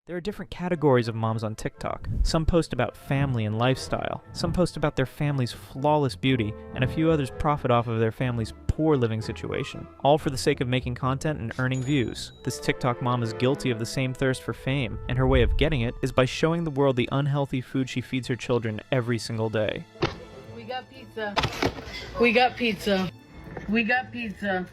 There are different categories of moms on TikTok. Some post about family and lifestyle, some post about their family's flawless beauty, and a few others profit off of their family's poor living situation, all for the sake of making content and earning views. This TikTok mom is guilty of the same thirst for fame, and her way of getting it is by showing the world the unhealthy food she feeds her children every single day. We got pizza. We got pizza. We got pizza.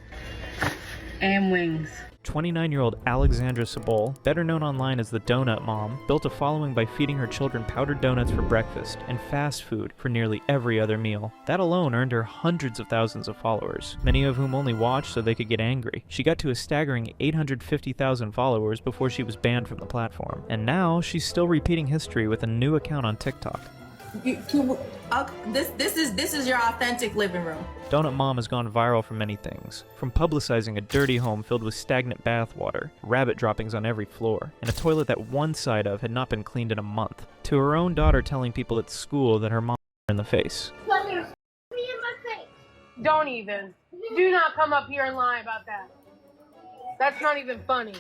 And wings. 29-year-old Alexandra Sabol, better known online as the Donut Mom, built a following by feeding her children powdered donuts for breakfast and fast food for nearly every other meal. That alone earned her hundreds of thousands of followers, many of whom only watched so they could get angry. She got to a staggering 850,000 followers before she was banned from the platform. And now, she's still repeating history with a new account on TikTok. This is your authentic living room. Donut Mom has gone viral for many things, from publicizing a dirty home filled with stagnant bath water, rabbit droppings on every floor, and a toilet that one side of had not been cleaned in a month, to her own daughter telling people at school that her mom in the face. Come here, me in my face. Don't even. Do not come up here and lie about that. That's not even funny.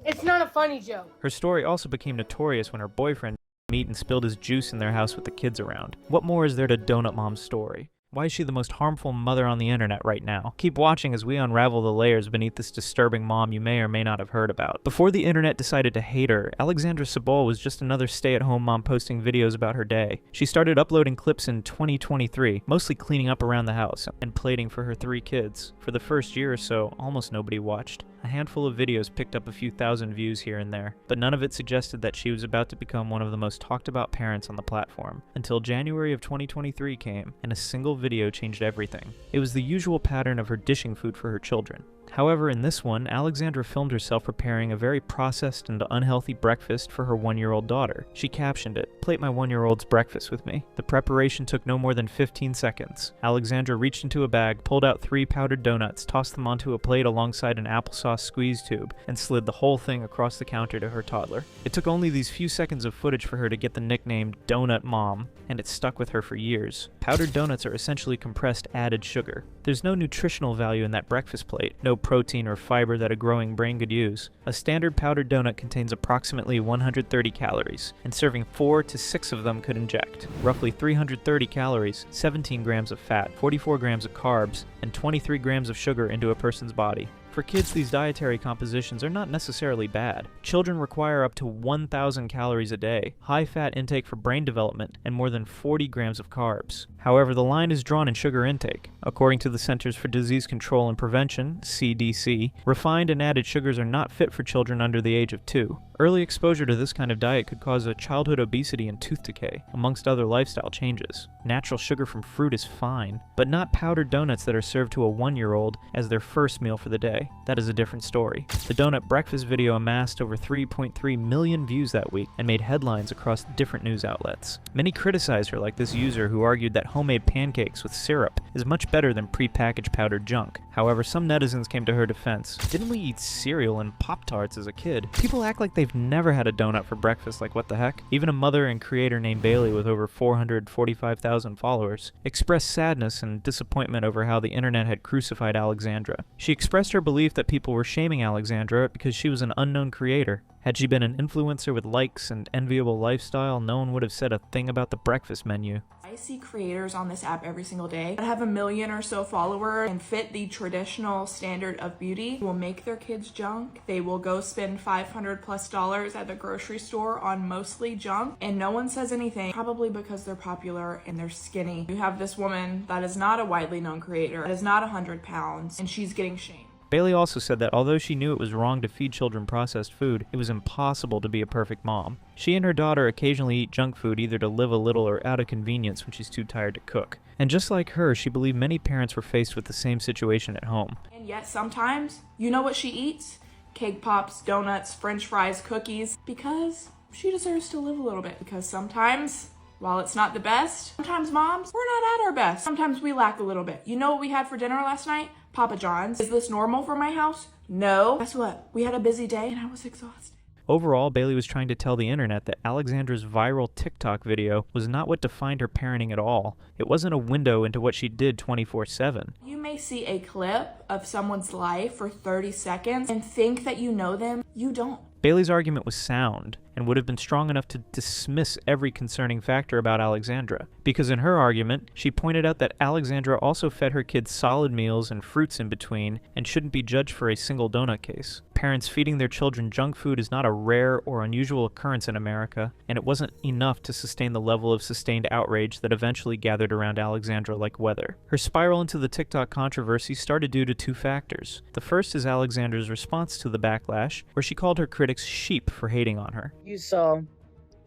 It's not a funny joke. Her story also became notorious when her boyfriend meat and spilled his juice in their house with the kids around. What more is there to Donut Mom's story? Why is she the most harmful mother on the internet right now? Keep watching as we unravel the layers beneath this disturbing mom you may or may not have heard about. Before the internet decided to hate her, Alexandra Sabol was just another stay-at-home mom posting videos about her day. She started uploading clips in 2023, mostly cleaning up around the house and plating for her 3 kids. For the first year or so, almost nobody watched. A handful of videos picked up a few thousand views here and there, but none of it suggested that she was about to become one of the most talked about parents on the platform, until January of 2023 came, and a single video changed everything. It was the usual pattern of her dishing food for her children. However, in this one, Alexandra filmed herself preparing a very processed and unhealthy breakfast for her 1-year-old daughter. She captioned it, "Plate my 1-year-old's breakfast with me." The preparation took no more than 15 seconds. Alexandra reached into a bag, pulled out 3 powdered donuts, tossed them onto a plate alongside an applesauce squeeze tube, and slid the whole thing across the counter to her toddler. It took only these few seconds of footage for her to get the nickname Donut Mom, and it stuck with her for years. Powdered donuts are essentially compressed added sugar. There's no nutritional value in that breakfast plate, no protein or fiber that a growing brain could use. A standard powdered donut contains approximately 130 calories, and serving 4 to 6 of them could inject roughly 330 calories, 17 grams of fat, 44 grams of carbs, and 23 grams of sugar into a person's body. For kids, these dietary compositions are not necessarily bad. Children require up to 1,000 calories a day, high fat intake for brain development, and more than 40 grams of carbs. However, the line is drawn in sugar intake. According to the Centers for Disease Control and Prevention, CDC, refined and added sugars are not fit for children under the age of 2. Early exposure to this kind of diet could cause a childhood obesity and tooth decay, amongst other lifestyle changes. Natural sugar from fruit is fine, but not powdered donuts that are served to a 1-year-old as their first meal for the day. That is a different story. The donut breakfast video amassed over 3.3 million views that week and made headlines across different news outlets. Many criticized her, like this user who argued that homemade pancakes with syrup is much better than pre-packaged powdered junk. However, some netizens came to her defense. Didn't we eat cereal and Pop-Tarts as a kid? People act like they've never had a donut for breakfast, like what the heck? Even a mother and creator named Bailey with over 445,000 followers expressed sadness and disappointment over how the internet had crucified Alexandra. She expressed her belief that people were shaming Alexandra because she was an unknown creator. Had she been an influencer with likes and enviable lifestyle, no one would have said a thing about the breakfast menu. I see creators on this app every single day that have 1 million or so followers and fit the traditional standard of beauty. They will make their kids junk. They will go spend $500+ at the grocery store on mostly junk, and no one says anything, probably because they're popular and they're skinny. You have this woman that is not a widely known creator, that is not 100 pounds, and she's getting shamed. Bailey also said that although she knew it was wrong to feed children processed food, it was impossible to be a perfect mom. She and her daughter occasionally eat junk food either to live a little or out of convenience when she's too tired to cook. And just like her, she believed many parents were faced with the same situation at home. And yet sometimes, you know what she eats? Cake pops, donuts, french fries, cookies, because she deserves to live a little bit. Because sometimes, while it's not the best, sometimes moms, we're not at our best. Sometimes we lack a little bit. You know what we had for dinner last night? Papa John's. Is this normal for my house? No. Guess what? We had a busy day and I was exhausted. Overall, Bailey was trying to tell the internet that Alexandra's viral TikTok video was not what defined her parenting at all. It wasn't a window into what she did 24/7. You may see a clip of someone's life for 30 seconds and think that you know them. You don't. Bailey's argument was sound, and would have been strong enough to dismiss every concerning factor about Alexandra, because in her argument, she pointed out that Alexandra also fed her kids solid meals and fruits in between, and shouldn't be judged for a single donut case. Parents feeding their children junk food is not a rare or unusual occurrence in America, and it wasn't enough to sustain the level of sustained outrage that eventually gathered around Alexandra like weather. Her spiral into the TikTok controversy started due to two factors. The first is Alexandra's response to the backlash, where she called her critics sheep for hating on her. You saw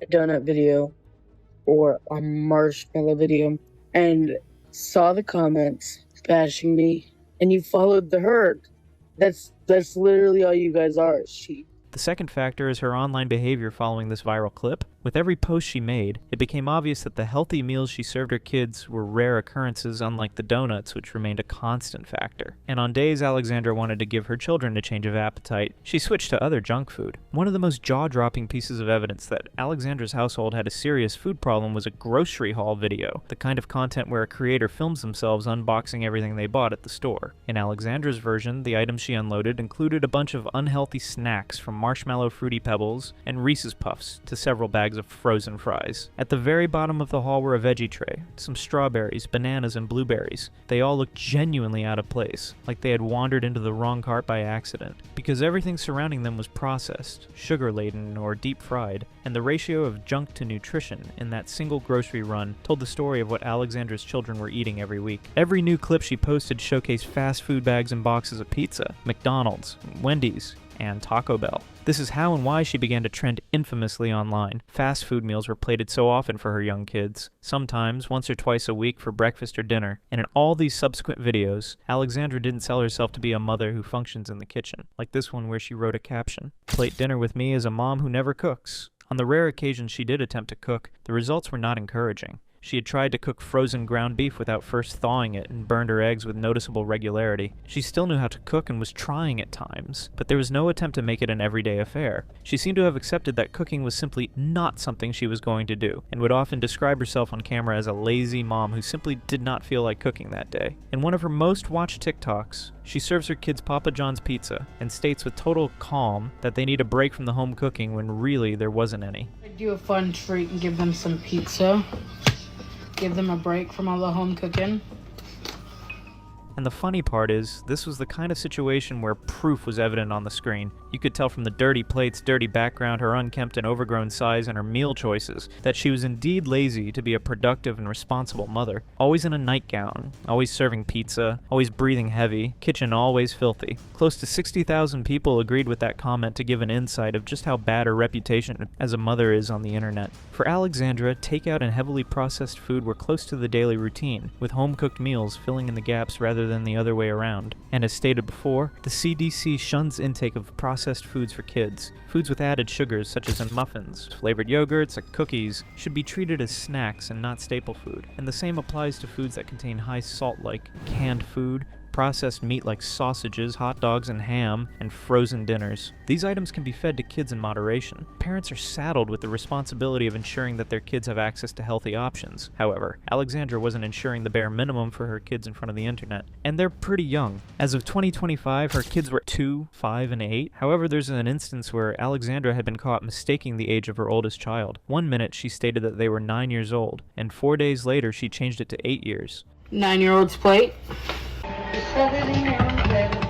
a donut video or a marshmallow video and saw the comments bashing me, and you followed the herd. That's literally all you guys are, sheep. The second factor is her online behavior following this viral clip. With every post she made, it became obvious that the healthy meals she served her kids were rare occurrences, unlike the donuts, which remained a constant factor. And on days Alexandra wanted to give her children a change of appetite, she switched to other junk food. One of the most jaw-dropping pieces of evidence that Alexandra's household had a serious food problem was a grocery haul video, the kind of content where a creator films themselves unboxing everything they bought at the store. In Alexandra's version, the items she unloaded included a bunch of unhealthy snacks, from marshmallow Fruity Pebbles and Reese's Puffs to several bags of frozen fries. At the very bottom of the haul were a veggie tray, some strawberries, bananas, and blueberries. They all looked genuinely out of place, like they had wandered into the wrong cart by accident, because everything surrounding them was processed, sugar-laden, or deep-fried, and the ratio of junk to nutrition in that single grocery run told the story of what Alexandra's children were eating every week. Every new clip she posted showcased fast food bags and boxes of pizza, McDonald's, Wendy's, and Taco Bell. This is how and why she began to trend infamously online. Fast food meals were plated so often for her young kids, sometimes once or twice a week for breakfast or dinner, and in all these subsequent videos, Alexandra didn't sell herself to be a mother who functions in the kitchen, like this one where she wrote a caption, "Plate dinner with me as a mom who never cooks." On the rare occasions she did attempt to cook, the results were not encouraging. She had tried to cook frozen ground beef without first thawing it and burned her eggs with noticeable regularity. She still knew how to cook and was trying at times, but there was no attempt to make it an everyday affair. She seemed to have accepted that cooking was simply not something she was going to do, and would often describe herself on camera as a lazy mom who simply did not feel like cooking that day. In one of her most watched TikToks, she serves her kids Papa John's pizza and states with total calm that they need a break from the home cooking when really there wasn't any. I do a fun treat and give them some pizza. Give them a break from all the home cooking. And the funny part is, this was the kind of situation where proof was evident on the screen. You could tell from the dirty plates, dirty background, her unkempt and overgrown size, and her meal choices, that she was indeed lazy to be a productive and responsible mother. Always in a nightgown, always serving pizza, always breathing heavy, kitchen always filthy. Close to 60,000 people agreed with that comment to give an insight of just how bad her reputation as a mother is on the internet. For Alexandra, takeout and heavily processed food were close to the daily routine, with home-cooked meals filling in the gaps rather than the other way around. And as stated before, the CDC shuns intake of processed foods for kids. Foods with added sugars, such as in muffins, flavored yogurts, and cookies, should be treated as snacks and not staple food. And the same applies to foods that contain high salt like canned food, processed meat like sausages, hot dogs, and ham, and frozen dinners. These items can be fed to kids in moderation. Parents are saddled with the responsibility of ensuring that their kids have access to healthy options. However, Alexandra wasn't ensuring the bare minimum for her kids in front of the internet. And they're pretty young. As of 2025, her kids were 2, 5, and 8. However, there's an instance where Alexandra had been caught mistaking the age of her oldest child. One minute she stated that they were 9 years old, and 4 days later she changed it to 8 years. 9-year-old's plate.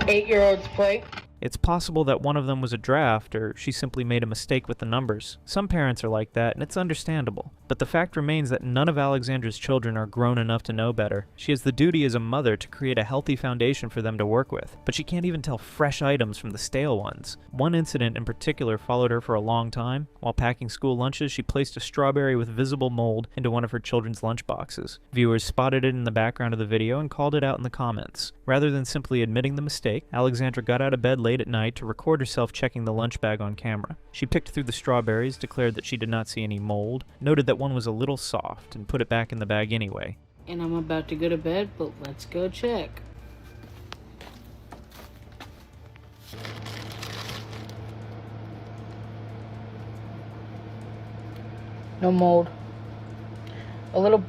8-year-old's plate. It's possible that one of them was a draft, or she simply made a mistake with the numbers. Some parents are like that, and it's understandable. But the fact remains that none of Alexandra's children are grown enough to know better. She has the duty as a mother to create a healthy foundation for them to work with, but she can't even tell fresh items from the stale ones. One incident in particular followed her for a long time. While packing school lunches, she placed a strawberry with visible mold into one of her children's lunch boxes. Viewers spotted it in the background of the video and called it out in the comments. Rather than simply admitting the mistake, Alexandra got out of bed late at night to record herself checking the lunch bag on camera. She picked through the strawberries, declared that she did not see any mold, noted that one was a little soft, and put it back in the bag anyway. And I'm about to go to bed, but let's go check. No mold. A little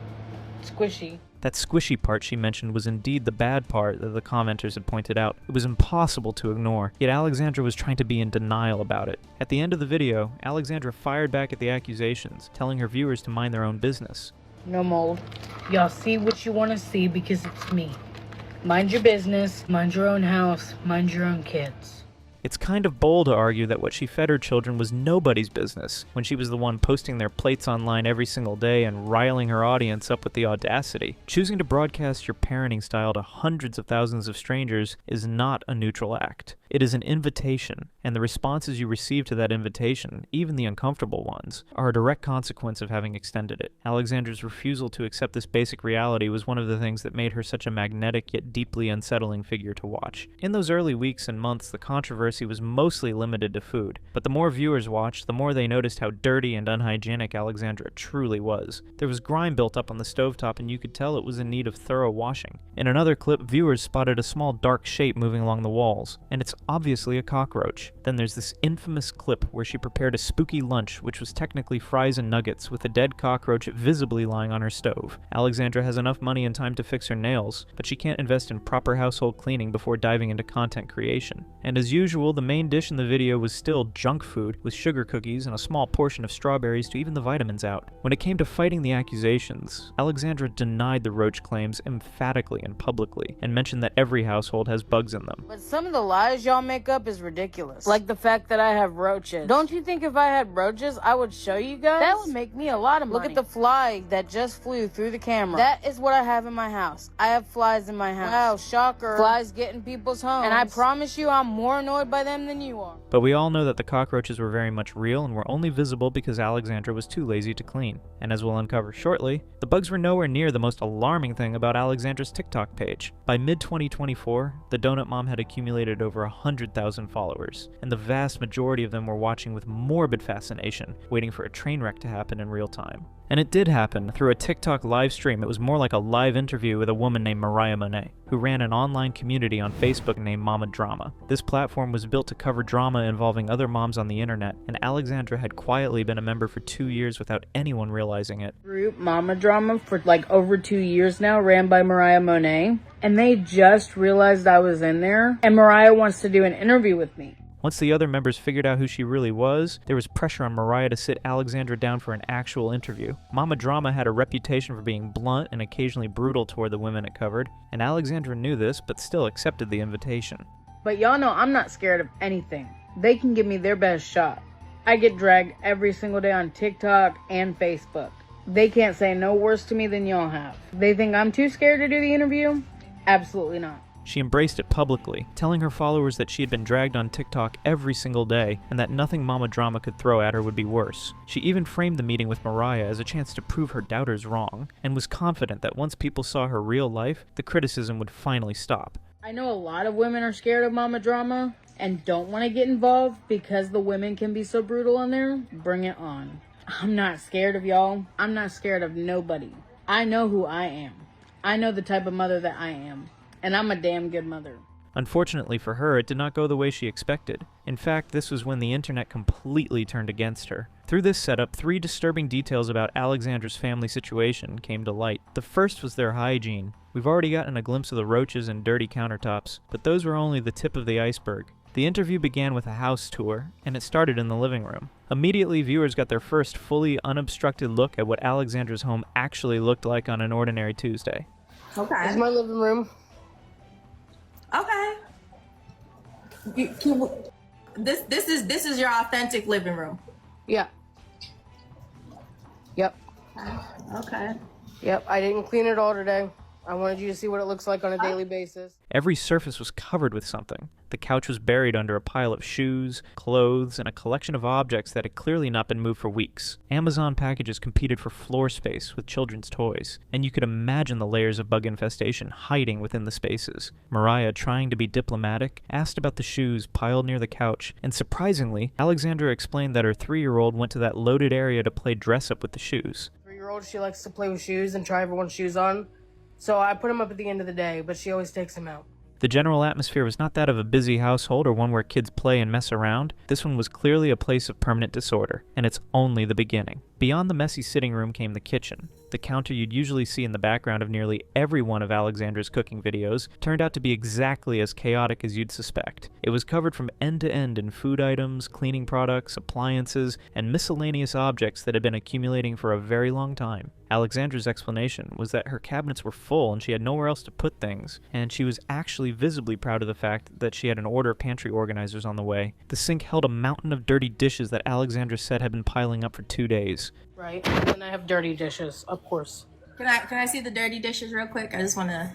squishy. That squishy part she mentioned was indeed the bad part that the commenters had pointed out. It was impossible to ignore, yet Alexandra was trying to be in denial about it. At the end of the video, Alexandra fired back at the accusations, telling her viewers to mind their own business. No mold. Y'all see what you want to see because it's me. Mind your business, mind your own house, mind your own kids. It's kind of bold to argue that what she fed her children was nobody's business, when she was the one posting their plates online every single day and riling her audience up with the audacity. Choosing to broadcast your parenting style to hundreds of thousands of strangers is not a neutral act. It is an invitation, and the responses you receive to that invitation, even the uncomfortable ones, are a direct consequence of having extended it. Alexandra's refusal to accept this basic reality was one of the things that made her such a magnetic yet deeply unsettling figure to watch. In those early weeks and months, the controversy was mostly limited to food, but the more viewers watched, the more they noticed how dirty and unhygienic Alexandra truly was. There was grime built up on the stovetop, and you could tell it was in need of thorough washing. In another clip, viewers spotted a small dark shape moving along the walls, and it's obviously a cockroach. Then there's this infamous clip where she prepared a spooky lunch, which was technically fries and nuggets, with a dead cockroach visibly lying on her stove. Alexandra has enough money and time to fix her nails, but she can't invest in proper household cleaning before diving into content creation. And as usual, the main dish in the video was still junk food, with sugar cookies and a small portion of strawberries to even the vitamins out. When it came to fighting the accusations, Alexandra denied the roach claims emphatically and publicly, and mentioned that every household has bugs in them. But some of the lies y'all make up is ridiculous. Like the fact that I have roaches. Don't you think if I had roaches, I would show you guys? That would make me a lot of money. Look at the fly that just flew through the camera. That is what I have in my house. I have flies in my house. Wow, shocker. Flies get in people's homes. And I promise you I'm more annoyed by them than you are. But we all know that the cockroaches were very much real and were only visible because Alexandra was too lazy to clean. And as we'll uncover shortly, the bugs were nowhere near the most alarming thing about Alexandra's TikTok page. By mid-2024, the Donut Mom had accumulated over 100,000 followers, and the vast majority of them were watching with morbid fascination, waiting for a train wreck to happen in real time. And it did happen. Through a TikTok live stream, it was more like a live interview with a woman named Mariah Monet, who ran an online community on Facebook named Mama Drama. This platform was built to cover drama involving other moms on the internet, and Alexandra had quietly been a member for 2 years without anyone realizing it. Group Mama Drama for like over 2 years now, ran by Mariah Monet, and they just realized I was in there, and Mariah wants to do an interview with me. Once the other members figured out who she really was, there was pressure on Mariah to sit Alexandra down for an actual interview. Mama Drama had a reputation for being blunt and occasionally brutal toward the women it covered, and Alexandra knew this, but still accepted the invitation. But y'all know I'm not scared of anything. They can give me their best shot. I get dragged every single day on TikTok and Facebook. They can't say no worse to me than y'all have. They think I'm too scared to do the interview? Absolutely not. She embraced it publicly, telling her followers that she had been dragged on TikTok every single day and that nothing Mama Drama could throw at her would be worse. She even framed the meeting with Mariah as a chance to prove her doubters wrong, and was confident that once people saw her real life, the criticism would finally stop. I know a lot of women are scared of Mama Drama and don't want to get involved because the women can be so brutal on there. Bring it on. I'm not scared of y'all. I'm not scared of nobody. I know who I am. I know the type of mother that I am. And I'm a damn good mother. Unfortunately for her, it did not go the way she expected. In fact, this was when the internet completely turned against her. Through this setup, 3 disturbing details about Alexandra's family situation came to light. The first was their hygiene. We've already gotten a glimpse of the roaches and dirty countertops, but those were only the tip of the iceberg. The interview began with a house tour, and it started in the living room. Immediately, viewers got their first fully unobstructed look at what Alexandra's home actually looked like on an ordinary Tuesday. Okay. This is my living room. Okay. This is your authentic living room. Yeah. Yep. Okay. Yep. I didn't clean it all today. I wanted you to see what it looks like on a daily basis. Every surface was covered with something. The couch was buried under a pile of shoes, clothes, and a collection of objects that had clearly not been moved for weeks. Amazon packages competed for floor space with children's toys, and you could imagine the layers of bug infestation hiding within the spaces. Mariah, trying to be diplomatic, asked about the shoes piled near the couch, and surprisingly, Alexandra explained that her 3-year-old went to that loaded area to play dress-up with the shoes. 3-year-old, she likes to play with shoes and try everyone's shoes on. So I put them up at the end of the day, but she always takes them out. The general atmosphere was not that of a busy household or one where kids play and mess around. This one was clearly a place of permanent disorder, and it's only the beginning. Beyond the messy sitting room came the kitchen. The counter you'd usually see in the background of nearly every one of Alexandra's cooking videos turned out to be exactly as chaotic as you'd suspect. It was covered from end to end in food items, cleaning products, appliances, and miscellaneous objects that had been accumulating for a very long time. Alexandra's explanation was that her cabinets were full and she had nowhere else to put things, and she was actually visibly proud of the fact that she had an order of pantry organizers on the way. The sink held a mountain of dirty dishes that Alexandra said had been piling up for 2 days. Right, and then I have dirty dishes, of course. Can I see the dirty dishes real quick? I just want to.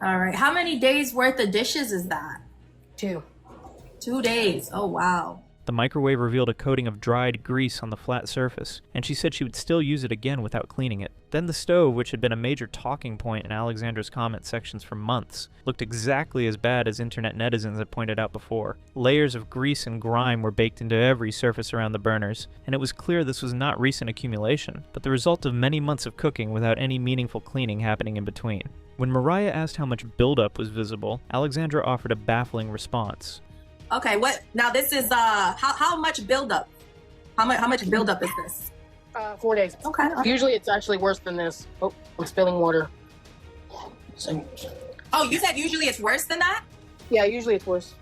All right. How many days worth of dishes is that? 2. 2 days. Oh, wow. The microwave revealed a coating of dried grease on the flat surface, and she said she would still use it again without cleaning it. Then the stove, which had been a major talking point in Alexandra's comment sections for months, looked exactly as bad as internet netizens had pointed out before. Layers of grease and grime were baked into every surface around the burners, and it was clear this was not recent accumulation, but the result of many months of cooking without any meaningful cleaning happening in between. When Mariah asked how much buildup was visible, Alexandra offered a baffling response. Okay, what now? This is how much buildup? How much buildup is this? 4 days. Okay. Usually it's actually worse than this. Oh, I'm spilling water. So, Oh, you said usually it's worse than that? yeah, usually it's worse.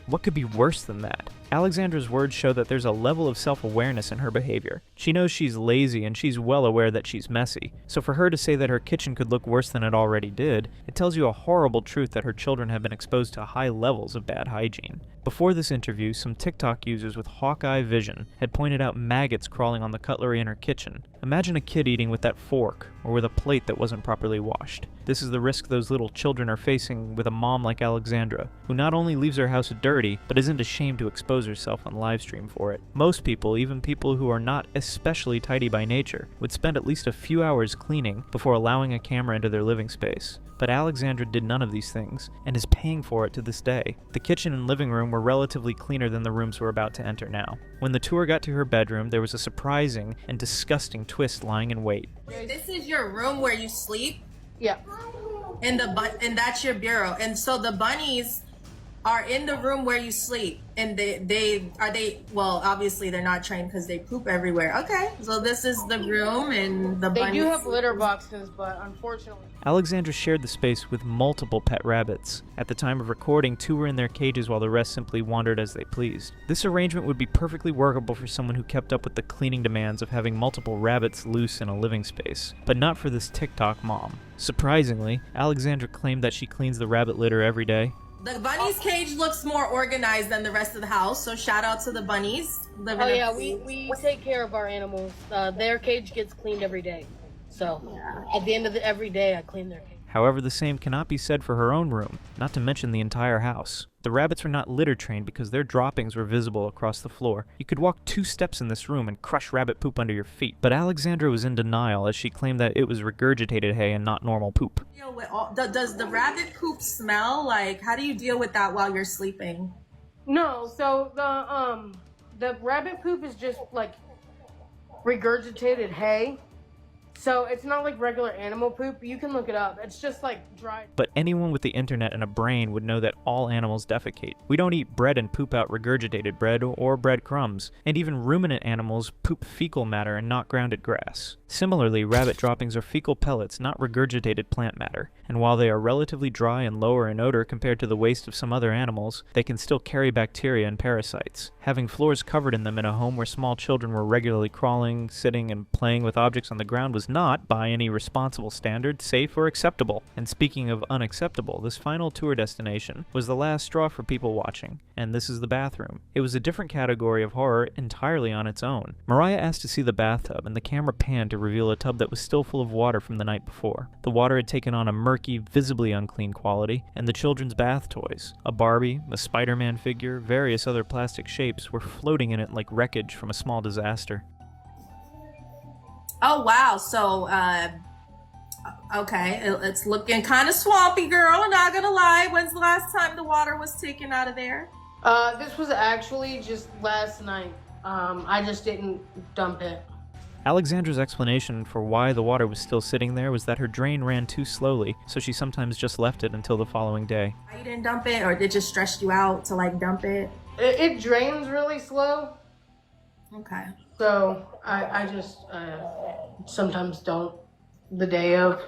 What could be worse than that? Alexandra's words show that there's a level of self-awareness in her behavior. She knows she's lazy and she's well aware that she's messy. So for her to say that her kitchen could look worse than it already did, it tells you a horrible truth that her children have been exposed to high levels of bad hygiene. Before this interview, some TikTok users with hawk-eye vision had pointed out maggots crawling on the cutlery in her kitchen. Imagine a kid eating with that fork, or with a plate that wasn't properly washed. This is the risk those little children are facing with a mom like Alexandra, who not only leaves her house dirty, but isn't ashamed to expose herself on livestream for it. Most people, even people who are not especially tidy by nature, would spend at least a few hours cleaning before allowing a camera into their living space. But Alexandra did none of these things, and is paying for it to this day. The kitchen and living room were relatively cleaner than the rooms we're about to enter now. When the tour got to her bedroom, there was a surprising and disgusting twist lying in wait. This is your room where you sleep, Yeah. and that's your bureau. And so the bunnies are in the room where you sleep, and they well, obviously they're not trained because they poop everywhere. Okay, so this is the room, and the They bunnies. do have litter boxes, but unfortunately. Alexandra shared the space with multiple pet rabbits. At the time of recording, 2 were in their cages while the rest simply wandered as they pleased. This arrangement would be perfectly workable for someone who kept up with the cleaning demands of having multiple rabbits loose in a living space, but not for this TikTok mom. Surprisingly, Alexandra claimed that she cleans the rabbit litter every day. The bunny's cage looks more organized than the rest of the house, so shout out to the bunnies. Oh yeah, we take care of our animals. Their cage gets cleaned every day. So at the end of every day, I clean their cage. However, the same cannot be said for her own room, not to mention the entire house. The rabbits were not litter trained because their droppings were visible across the floor. You could walk 2 steps in this room and crush rabbit poop under your feet. But Alexandra was in denial as she claimed that it was regurgitated hay and not normal poop. Does the rabbit poop smell? Like, how do you deal with that while you're sleeping? No, so the rabbit poop is just like regurgitated hay. So it's not like regular animal poop. You can look it up. It's just like dry. But anyone with the internet and a brain would know that all animals defecate. We don't eat bread and poop out regurgitated bread or breadcrumbs. And even ruminant animals poop fecal matter and not grounded grass. Similarly, rabbit droppings are fecal pellets, not regurgitated plant matter. And while they are relatively dry and lower in odor compared to the waste of some other animals, they can still carry bacteria and parasites. Having floors covered in them in a home where small children were regularly crawling, sitting, and playing with objects on the ground was not, by any responsible standard, safe or acceptable. And speaking of unacceptable, this final tour destination was the last straw for people watching, and this is the bathroom. It was a different category of horror entirely on its own. Mariah asked to see the bathtub, and the camera panned to reveal a tub that was still full of water from the night before. The water had taken on a murky, visibly unclean quality, and the children's bath toys, a Barbie, a Spider-Man figure, various other plastic shapes, were floating in it like wreckage from a small disaster. Oh wow, so okay, it's looking kind of swampy, girl. Not gonna lie. When's the last time the water was taken out of there? This was actually just last night. I just didn't dump it. Alexandra's explanation for why the water was still sitting there was that her drain ran too slowly, so she sometimes just left it until the following day. You didn't dump it, or did it just stress you out to like dump it? It drains really slow. Okay. So I just sometimes don't the day of.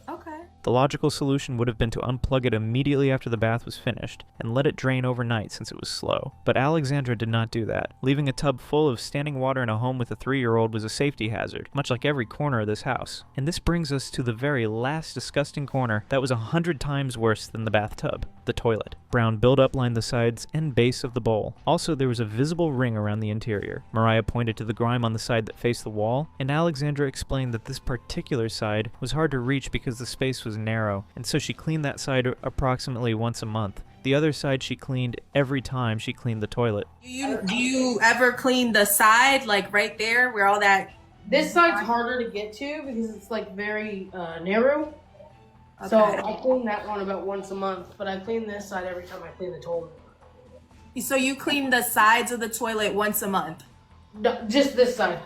Okay. The logical solution would have been to unplug it immediately after the bath was finished and let it drain overnight since it was slow. But Alexandra did not do that. Leaving a tub full of standing water in a home with a 3-year-old was a safety hazard, much like every corner of this house. And this brings us to the very last disgusting corner that was 100 times worse than the bathtub, the toilet. Brown buildup lined the sides and base of the bowl. Also, there was a visible ring around the interior. Mariah pointed to the grime on the side that faced the wall, and Alexandra explained that this particular side was hard to reach because the space was narrow, and so she cleaned that side approximately once a month. The other side she cleaned every time she cleaned the toilet. Do you ever clean the side, like right there where all that? This side's harder to get to because it's like very narrow. Okay. So I clean that one about once a month, but I clean this side every time I clean the toilet. So you clean the sides of the toilet once a month? No, just this side.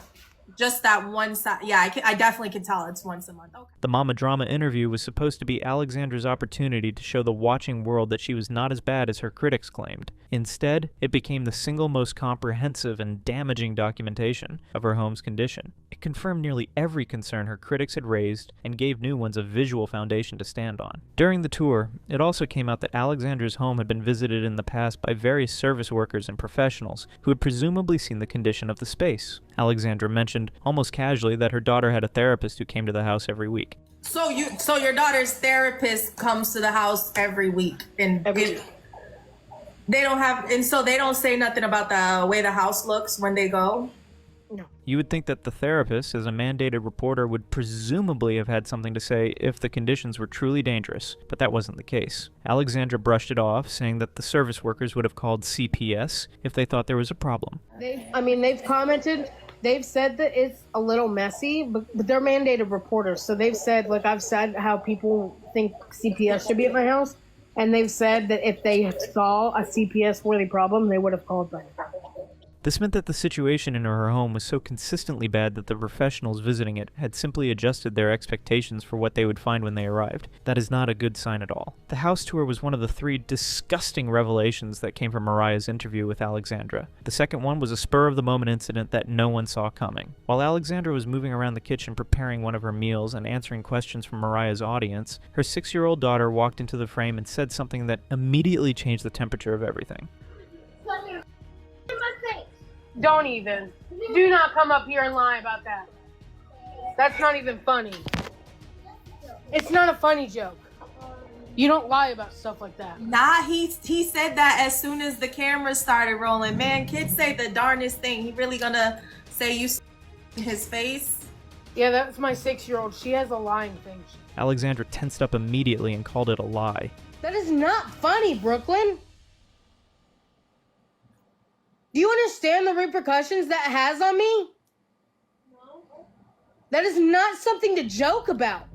Just that one side. Yeah, I definitely can tell it's once a month. Okay. The Mama Drama interview was supposed to be Alexandra's opportunity to show the watching world that she was not as bad as her critics claimed. Instead, it became the single most comprehensive and damaging documentation of her home's condition. It confirmed nearly every concern her critics had raised and gave new ones a visual foundation to stand on. During the tour, it also came out that Alexandra's home had been visited in the past by various service workers and professionals who had presumably seen the condition of the space. Alexandra mentioned almost casually that her daughter had a therapist who came to the house every week. So your daughter's therapist comes to the house every week, and they don't have, and so they don't say nothing about the way the house looks when they go? No. You would think that the therapist, as a mandated reporter, would presumably have had something to say if the conditions were truly dangerous, but that wasn't the case. Alexandra brushed it off, saying that the service workers would have called CPS if they thought there was a problem. They've commented. They've said that it's a little messy, but they're mandated reporters. So they've said, like I've said, how people think CPS should be at my house. And they've said that if they saw a CPS-worthy problem, they would have called them. This meant that the situation in her home was so consistently bad that the professionals visiting it had simply adjusted their expectations for what they would find when they arrived. That is not a good sign at all. The house tour was one of the 3 disgusting revelations that came from Mariah's interview with Alexandra. The second one was a spur-of-the-moment incident that no one saw coming. While Alexandra was moving around the kitchen preparing one of her meals and answering questions from Mariah's audience, her 6-year-old daughter walked into the frame and said something that immediately changed the temperature of everything. Don't even. Do not come up here and lie about that. That's not even funny. It's not a funny joke. You don't lie about stuff like that. Nah, he said that as soon as the cameras started rolling. Man, kids say the darndest thing. He really gonna say you in his face? Yeah, that's my 6-year-old. She has a lying thing. Alexandra tensed up immediately and called it a lie. That is not funny, Brooklyn. Do you understand the repercussions that has on me? No. That is not something to joke about.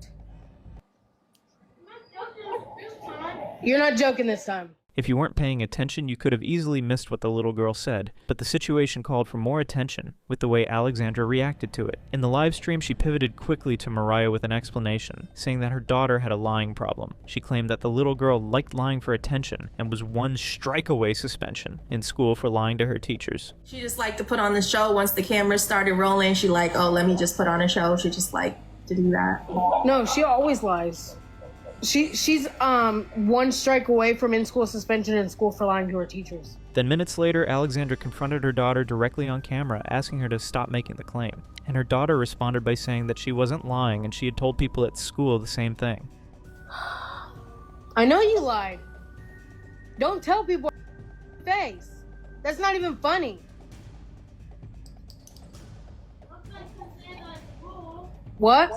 You're not joking this time. If you weren't paying attention, you could have easily missed what the little girl said, but the situation called for more attention with the way Alexandra reacted to it. In the live stream, she pivoted quickly to Mariah with an explanation, saying that her daughter had a lying problem. She claimed that the little girl liked lying for attention and was 1 strike-away suspension in school for lying to her teachers. She just liked to put on the show once the cameras started rolling. She like, oh, let me just put on a show. She just liked to do that. No, she always lies. She's 1 strike away from in-school suspension in school for lying to her teachers. Then minutes later, Alexandra confronted her daughter directly on camera, asking her to stop making the claim. And her daughter responded by saying that she wasn't lying and she had told people at school the same thing. I know you lied. Don't tell people your face. That's not even funny. What?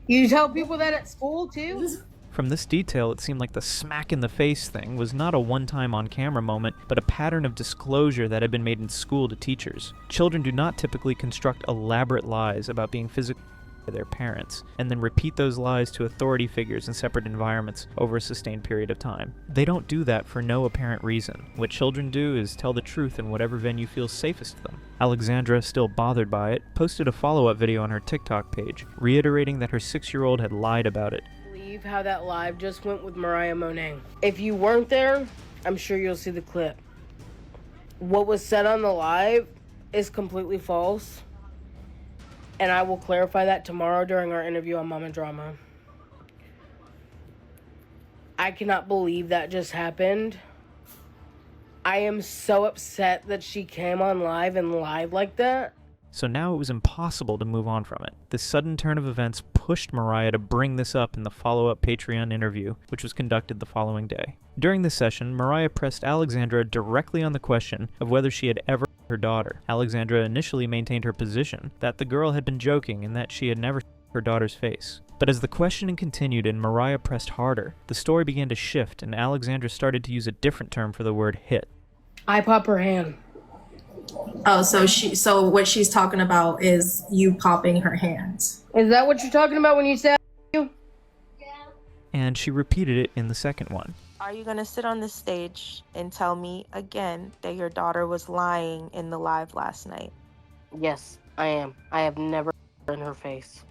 You tell people that at school too? From this detail, it seemed like the smack in the face thing was not a one-time on-camera moment, but a pattern of disclosure that had been made in school to teachers. Children do not typically construct elaborate lies about being physically by their parents, and then repeat those lies to authority figures in separate environments over a sustained period of time. They don't do that for no apparent reason. What children do is tell the truth in whatever venue feels safest to them. Alexandra, still bothered by it, posted a follow-up video on her TikTok page, reiterating that her 6-year-old had lied about it. How that live just went with Mariah Monet. If you weren't there, I'm sure you'll see the clip. what was said on the live is completely false. And I will clarify that tomorrow during our interview on Mama Drama. I cannot believe that just happened. I am so upset that she came on live and lied like that. So now it was impossible to move on from it. This sudden turn of events pushed Mariah to bring this up in the follow-up Patreon interview, which was conducted the following day. During this session, Mariah pressed Alexandra directly on the question of whether she had ever her daughter. Alexandra initially maintained her position that the girl had been joking and that she had never her daughter's face. But as the questioning continued and Mariah pressed harder, the story began to shift and Alexandra started to use a different term for the word hit. I pop her hand. Oh, so what she's talking about is you popping her hands. Is that what you're talking about when you said you? And she repeated it in the second one. Are you going to sit on the stage and tell me again that your daughter was lying in the live last night? Yes, I am. I have never in her face.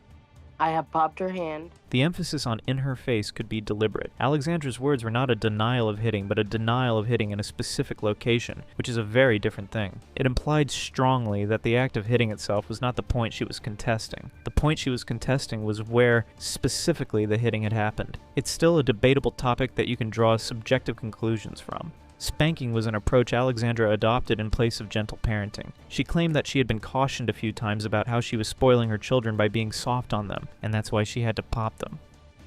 I have popped her hand. The emphasis on in her face could be deliberate. Alexandra's words were not a denial of hitting, but a denial of hitting in a specific location, which is a very different thing. It implied strongly that the act of hitting itself was not the point she was contesting. The point she was contesting was where, specifically, the hitting had happened. It's still a debatable topic that you can draw subjective conclusions from. Spanking was an approach Alexandra adopted in place of gentle parenting. She claimed that she had been cautioned a few times about how she was spoiling her children by being soft on them, and that's why she had to pop them.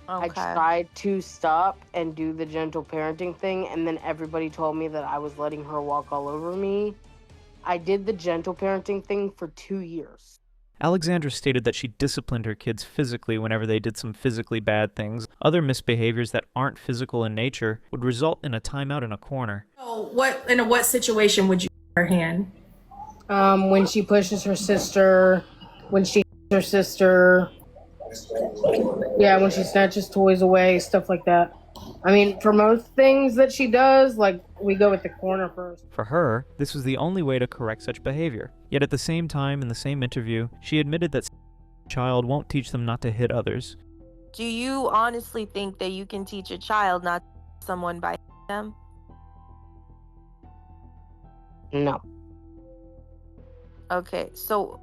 Okay. I tried to stop and do the gentle parenting thing, and then everybody told me that I was letting her walk all over me. I did the gentle parenting thing for 2 years. Alexandra stated that she disciplined her kids physically whenever they did some physically bad things. Other misbehaviors that aren't physical in nature would result in a timeout in a corner. So what situation would you her hand? When she pushes her sister, when she hits her sister, yeah, when she snatches toys away, stuff like that. I mean, for most things that she does, like, we go with the corner first. For her, this was the only way to correct such behavior. Yet at the same time, in the same interview, she admitted that a child won't teach them not to hit others. Do you honestly think that you can teach a child not to hit someone by them? No. Okay, so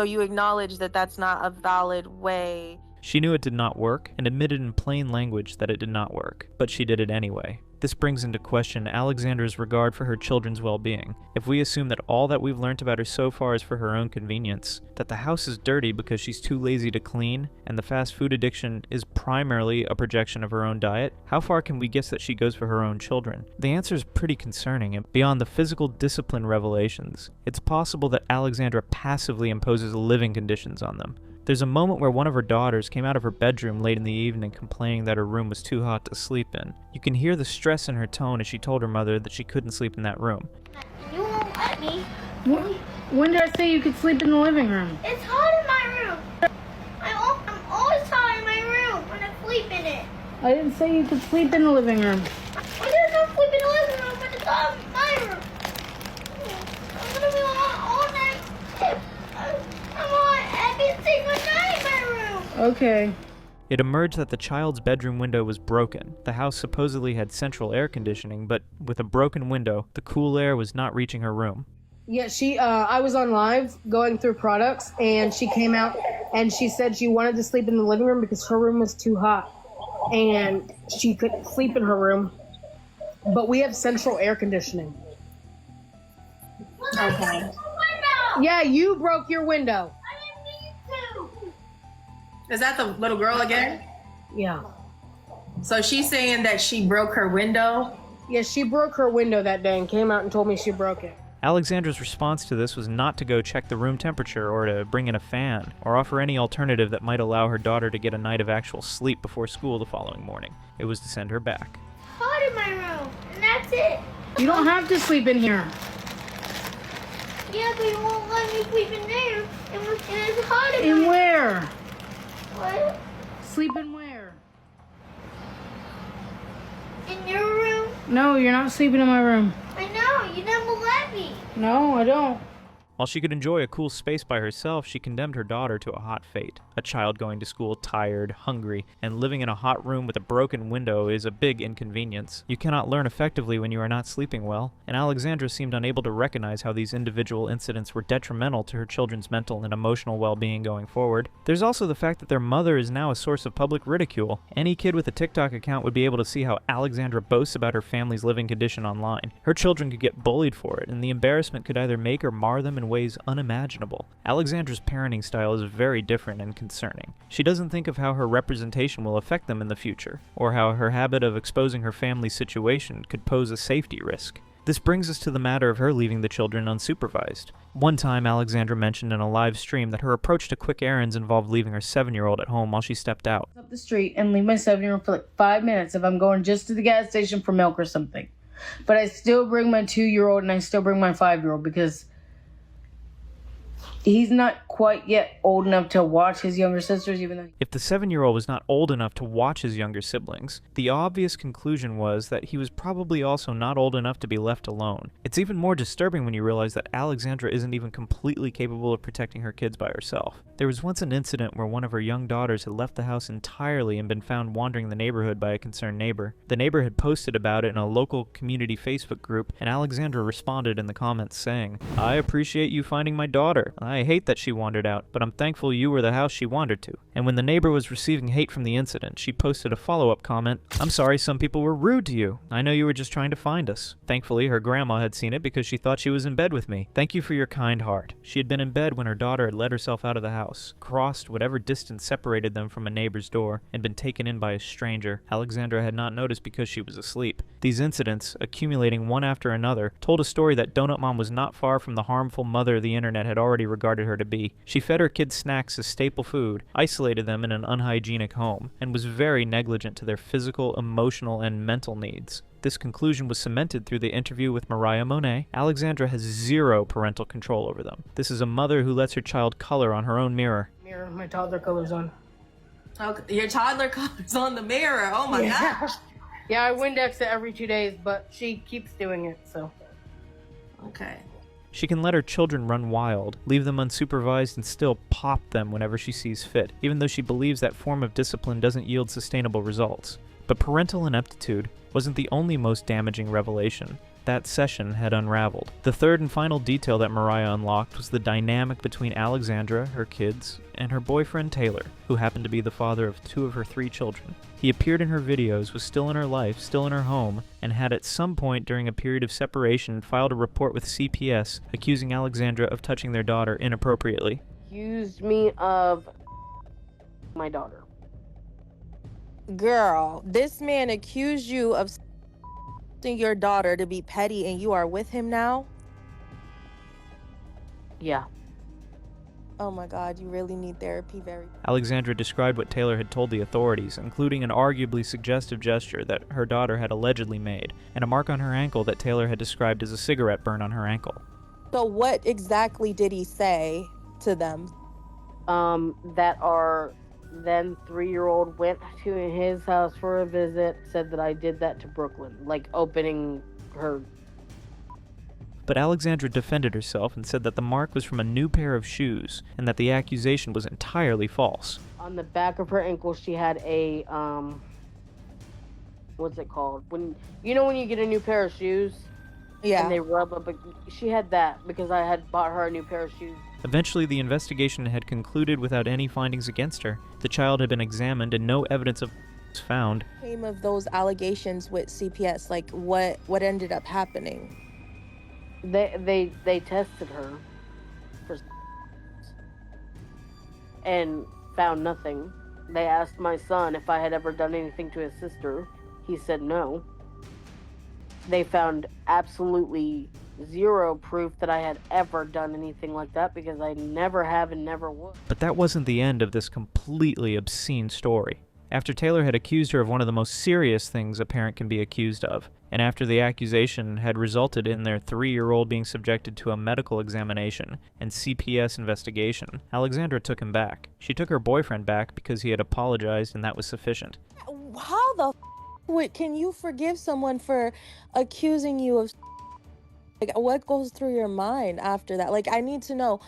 you acknowledge that that's not a valid way. She knew it did not work and admitted in plain language that it did not work, but she did it anyway. This brings into question Alexandra's regard for her children's well-being. If we assume that all that we've learned about her so far is for her own convenience, that the house is dirty because she's too lazy to clean, and the fast food addiction is primarily a projection of her own diet, how far can we guess that she goes for her own children? The answer is pretty concerning, and beyond the physical discipline revelations, it's possible that Alexandra passively imposes living conditions on them. There's a moment where one of her daughters came out of her bedroom late in the evening complaining that her room was too hot to sleep in. You can hear the stress in her tone as she told her mother that she couldn't sleep in that room. You won't let me. When did I say you could sleep in the living room? It's hot in my room. I'm always hot in my room when I sleep in it. I didn't say you could sleep in the living room. I didn't know sleep in the living room, but it's hot in my room. I'm gonna be on all night. I'm on every single night in my room. Okay. It emerged that the child's bedroom window was broken. The house supposedly had central air conditioning, but with a broken window, the cool air was not reaching her room. Yeah, I was on live going through products, and she came out and she said she wanted to sleep in the living room because her room was too hot and she couldn't sleep in her room. But we have central air conditioning. Okay. Yeah, you broke your window. I didn't mean to. Is that the little girl again? Yeah. So she's saying that she broke her window? Yeah, she broke her window that day and came out and told me she broke it. Alexandra's response to this was not to go check the room temperature or to bring in a fan or offer any alternative that might allow her daughter to get a night of actual sleep before school the following morning. It was to send her back. Hot in my room, and that's it. You don't have to sleep in here. Yeah, but you won't let me sleep in there. And it's hot in In my where? What? Sleep in where? In your room? No, you're not sleeping in my room. I know, you never let me. No, I don't. While she could enjoy a cool space by herself, she condemned her daughter to a hot fate. A child going to school tired, hungry, and living in a hot room with a broken window is a big inconvenience. You cannot learn effectively when you are not sleeping well, and Alexandra seemed unable to recognize how these individual incidents were detrimental to her children's mental and emotional well-being going forward. There's also the fact that their mother is now a source of public ridicule. Any kid with a TikTok account would be able to see how Alexandra boasts about her family's living condition online. Her children could get bullied for it, and the embarrassment could either make or mar them in ways unimaginable. Alexandra's parenting style is very different and concerning. She doesn't think of how her representation will affect them in the future, or how her habit of exposing her family's situation could pose a safety risk. This brings us to the matter of her leaving the children unsupervised. One time, Alexandra mentioned in a live stream that her approach to quick errands involved leaving her 7-year-old at home while she stepped out. Up the street and leave my 7-year-old for like 5 minutes if I'm going just to the gas station for milk or something. But I still bring my 2-year-old and I still bring my 5-year-old because he's not quite yet old enough to watch his younger sisters, even though... If the 7-year-old was not old enough to watch his younger siblings, the obvious conclusion was that he was probably also not old enough to be left alone. It's even more disturbing when you realize that Alexandra isn't even completely capable of protecting her kids by herself. There was once an incident where one of her young daughters had left the house entirely and been found wandering the neighborhood by a concerned neighbor. The neighbor had posted about it in a local community Facebook group, and Alexandra responded in the comments saying, "I appreciate you finding my daughter. I hate that she wandered out, but I'm thankful you were the house she wandered to." And when the neighbor was receiving hate from the incident, she posted a follow-up comment, "I'm sorry some people were rude to you. I know you were just trying to find us." Thankfully, her grandma had seen it because she thought she was in bed with me. Thank you for your kind heart. She had been in bed when her daughter had let herself out of the house, crossed whatever distance separated them from a neighbor's door, and been taken in by a stranger. Alexandra had not noticed because she was asleep. These incidents, accumulating one after another, told a story that Donut Mom was not far from the harmful mother the internet had already regarded her to be. She fed her kids snacks as staple food, isolated them in an unhygienic home, and was very negligent to their physical, emotional, and mental needs. This conclusion was cemented through the interview with Mariah Monet. Alexandra has zero parental control over them. This is a mother who lets her child color on her own mirror. Mirror, my toddler colors on. Okay, your toddler colors on the mirror. Oh my gosh. Yeah, I Windex it every 2 days, but she keeps doing it, so. Okay. She can let her children run wild, leave them unsupervised, and still pop them whenever she sees fit, even though she believes that form of discipline doesn't yield sustainable results. But parental ineptitude wasn't the only most damaging revelation that session had unraveled. The third and final detail that Mariah unlocked was the dynamic between Alexandra, her kids, and her boyfriend Taylor, who happened to be the father of 2 of her 3 children. He appeared in her videos, was still in her life, still in her home, and had at some point during a period of separation filed a report with CPS accusing Alexandra of touching their daughter inappropriately. Accused me of my daughter. Girl, this man accused you of your daughter to be petty and you are with him now? Yeah. Oh my God, you really need therapy very... Alexandra described what Taylor had told the authorities, including an arguably suggestive gesture that her daughter had allegedly made, and a mark on her ankle that Taylor had described as a cigarette burn on her ankle. So what exactly did he say to them? That our then 3-year-old went to his house for a visit, said that I did that to Brooklyn, like opening her. But Alexandra defended herself and said that the mark was from a new pair of shoes, and that the accusation was entirely false. On the back of her ankle, she had a, what's it called? When you get a new pair of shoes? Yeah. And they rub up, she had that because I had bought her a new pair of shoes. Eventually, the investigation had concluded without any findings against her. The child had been examined and no evidence of was found. What came of those allegations with CPS? Like, what ended up happening? They tested her for and found nothing. They asked my son if I had ever done anything to his sister. He said no. They found absolutely zero proof that I had ever done anything like that because I never have and never would. But that wasn't the end of this completely obscene story. After Taylor had accused her of one of the most serious things a parent can be accused of, and after the accusation had resulted in their 3-year-old being subjected to a medical examination and CPS investigation, Alexandra took him back. She took her boyfriend back because he had apologized and that was sufficient. How the can you forgive someone for accusing you of Like, what goes through your mind after that? Like, I need to know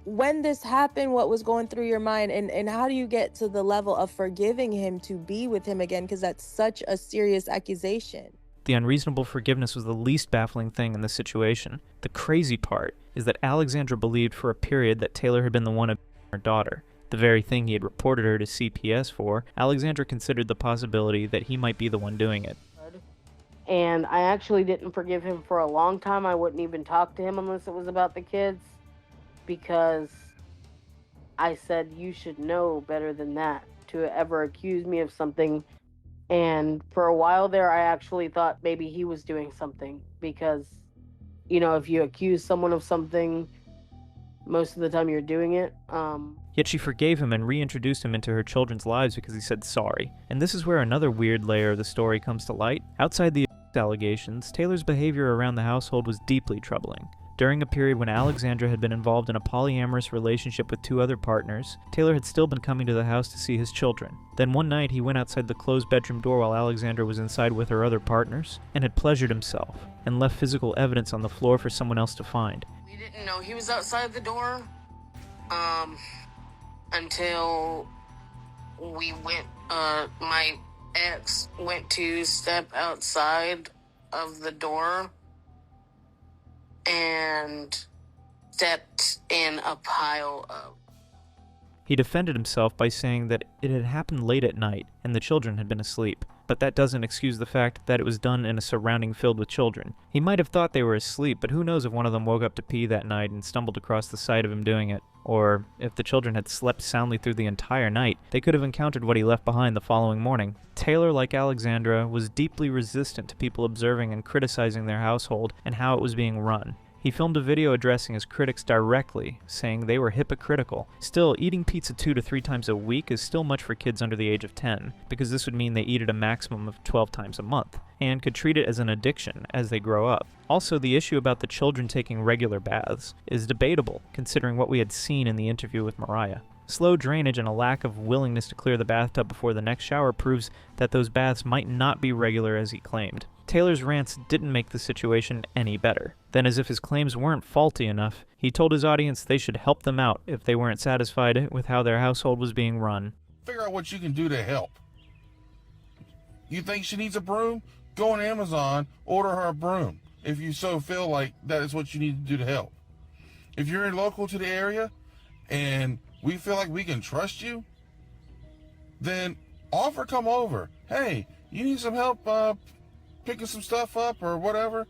when this happened, what was going through your mind, and how do you get to the level of forgiving him to be with him again? Because that's such a serious accusation. The unreasonable forgiveness was the least baffling thing in this situation. The crazy part is that Alexandra believed for a period that Taylor had been the one abusing her daughter. The very thing he had reported her to CPS for, Alexandra considered the possibility that he might be the one doing it. And I actually didn't forgive him for a long time. I wouldn't even talk to him unless it was about the kids, because I said, you should know better than that to ever accuse me of something. And for a while there, I actually thought maybe he was doing something, because, you know, if you accuse someone of something, most of the time you're doing it. Yet she forgave him and reintroduced him into her children's lives because he said sorry. And this is where another weird layer of the story comes to light. Outside the allegations, Taylor's behavior around the household was deeply troubling. During a period when Alexandra had been involved in a polyamorous relationship with 2 other partners, Taylor had still been coming to the house to see his children. Then one night he went outside the closed bedroom door while Alexandra was inside with her other partners, and had pleasured himself, and left physical evidence on the floor for someone else to find. We didn't know he was outside the door, until we went, my ex went to step outside of the door and stepped in a pile of... He defended himself by saying that it had happened late at night and the children had been asleep, but that doesn't excuse the fact that it was done in a surrounding filled with children. He might have thought they were asleep, but who knows if one of them woke up to pee that night and stumbled across the sight of him doing it. Or if the children had slept soundly through the entire night, they could have encountered what he left behind the following morning. Taylor, like Alexandra, was deeply resistant to people observing and criticizing their household and how it was being run. He filmed a video addressing his critics directly, saying they were hypocritical. Still, eating pizza 2 to 3 times a week is still much for kids under the age of 10, because this would mean they eat it a maximum of 12 times a month, and could treat it as an addiction as they grow up. Also, the issue about the children taking regular baths is debatable, considering what we had seen in the interview with Mariah. Slow drainage and a lack of willingness to clear the bathtub before the next shower proves that those baths might not be regular as he claimed. Taylor's rants didn't make the situation any better. Then, as if his claims weren't faulty enough, he told his audience they should help them out if they weren't satisfied with how their household was being run. Figure out what you can do to help. You think she needs a broom? Go on Amazon, order her a broom, if you so feel like that is what you need to do to help. If you're local to the area and we feel like we can trust you, then offer come over. Hey, you need some help picking some stuff up or whatever?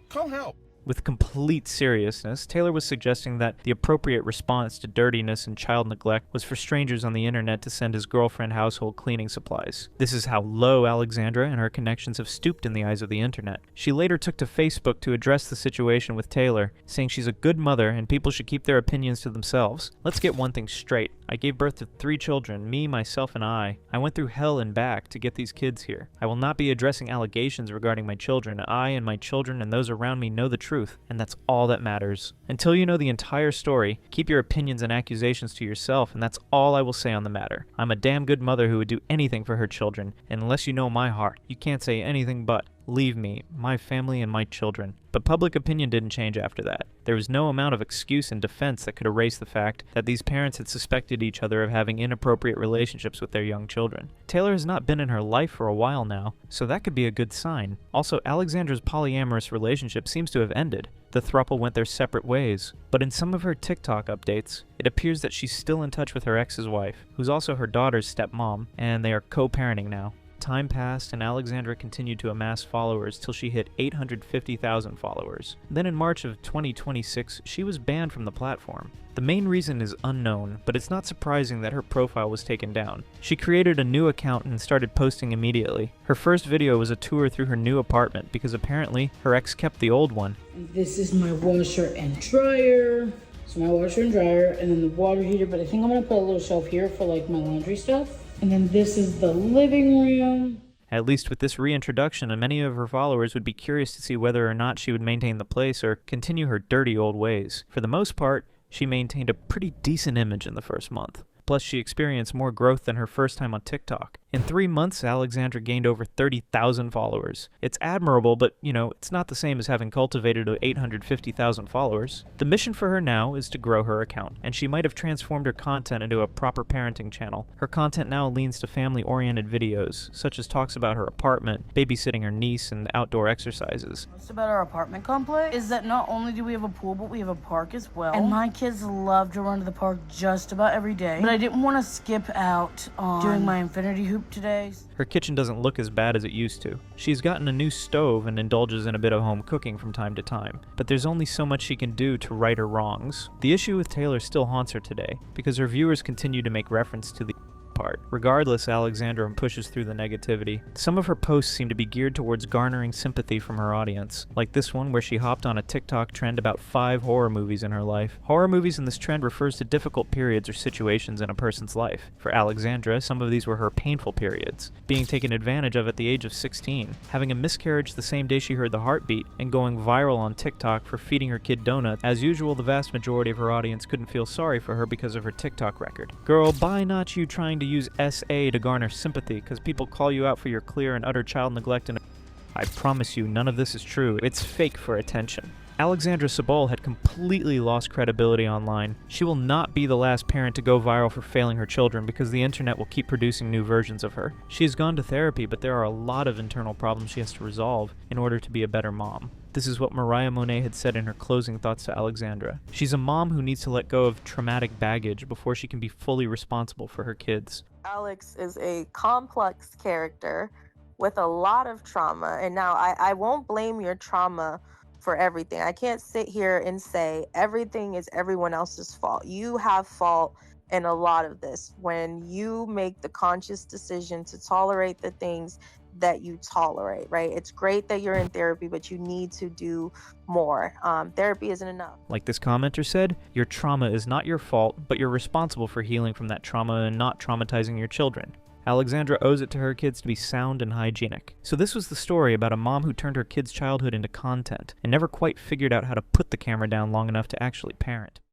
Come help. With complete seriousness, Taylor was suggesting that the appropriate response to dirtiness and child neglect was for strangers on the internet to send his girlfriend household cleaning supplies. This is how low Alexandra and her connections have stooped in the eyes of the internet. She later took to Facebook to address the situation with Taylor, saying she's a good mother and people should keep their opinions to themselves. Let's get one thing straight. I gave birth to 3 children, me, myself, and I. I went through hell and back to get these kids here. I will not be addressing allegations regarding my children. I and my children and those around me know the truth, and that's all that matters. Until you know the entire story, keep your opinions and accusations to yourself, and that's all I will say on the matter. I'm a damn good mother who would do anything for her children, and unless you know my heart, you can't say anything but, leave me, my family, and my children. But public opinion didn't change after that. There was no amount of excuse and defense that could erase the fact that these parents had suspected each other of having inappropriate relationships with their young children. Taylor has not been in her life for a while now, so that could be a good sign. Also, Alexandra's polyamorous relationship seems to have ended. The throuple went their separate ways, but in some of her TikTok updates, it appears that she's still in touch with her ex's wife, who's also her daughter's stepmom, and they are co-parenting now. Time passed and Alexandra continued to amass followers till she hit 850,000 followers. Then in March of 2026, she was banned from the platform. The main reason is unknown, but it's not surprising that her profile was taken down. She created a new account and started posting immediately. Her first video was a tour through her new apartment because apparently her ex kept the old one. This is my washer and dryer. So my washer and dryer, and then the water heater, but I think I'm gonna put a little shelf here for like my laundry stuff. And then this is the living room. At least with this reintroduction, and many of her followers would be curious to see whether or not she would maintain the place or continue her dirty old ways. For the most part, she maintained a pretty decent image in the first month. Plus, she experienced more growth than her first time on TikTok. In 3 months, Alexandra gained over 30,000 followers. It's admirable, but, it's not the same as having cultivated 850,000 followers. The mission for her now is to grow her account, and she might have transformed her content into a proper parenting channel. Her content now leans to family-oriented videos, such as talks about her apartment, babysitting her niece, and outdoor exercises. What's about our apartment complex is that not only do we have a pool, but we have a park as well. And my kids love to run to the park just about every day. But I didn't want to skip out on doing my infinity hoop today. Her kitchen doesn't look as bad as it used to. She's gotten a new stove and indulges in a bit of home cooking from time to time, but there's only so much she can do to right her wrongs. The issue with Taylor still haunts her today, because her viewers continue to make reference to the part. Regardless, Alexandra pushes through the negativity. Some of her posts seem to be geared towards garnering sympathy from her audience, like this one where she hopped on a TikTok trend about 5 horror movies in her life. Horror movies in this trend refers to difficult periods or situations in a person's life. For Alexandra, some of these were her painful periods, being taken advantage of at the age of 16, having a miscarriage the same day she heard the heartbeat, and going viral on TikTok for feeding her kid donuts. As usual, the vast majority of her audience couldn't feel sorry for her because of her TikTok record. Girl, by not you trying to use SA to garner sympathy, because people call you out for your clear and utter child neglect, and I promise you none of this is true. It's fake for attention. Alexandra Sabol had completely lost credibility online. She will not be the last parent to go viral for failing her children, because the internet will keep producing new versions of her. She has gone to therapy, but there are a lot of internal problems she has to resolve in order to be a better mom. This is what Mariah Monet had said in her closing thoughts to Alexandra. She's a mom who needs to let go of traumatic baggage before she can be fully responsible for her kids. Alex is a complex character with a lot of trauma. And now I won't blame your trauma for everything. I can't sit here and say everything is everyone else's fault. You have fault in a lot of this. When you make the conscious decision to tolerate the things that you tolerate, right? It's great that you're in therapy, but you need to do more. Therapy isn't enough. Like this commenter said, your trauma is not your fault, but you're responsible for healing from that trauma and not traumatizing your children. Alexandra owes it to her kids to be sound and hygienic. So this was the story about a mom who turned her kids' childhood into content and never quite figured out how to put the camera down long enough to actually parent.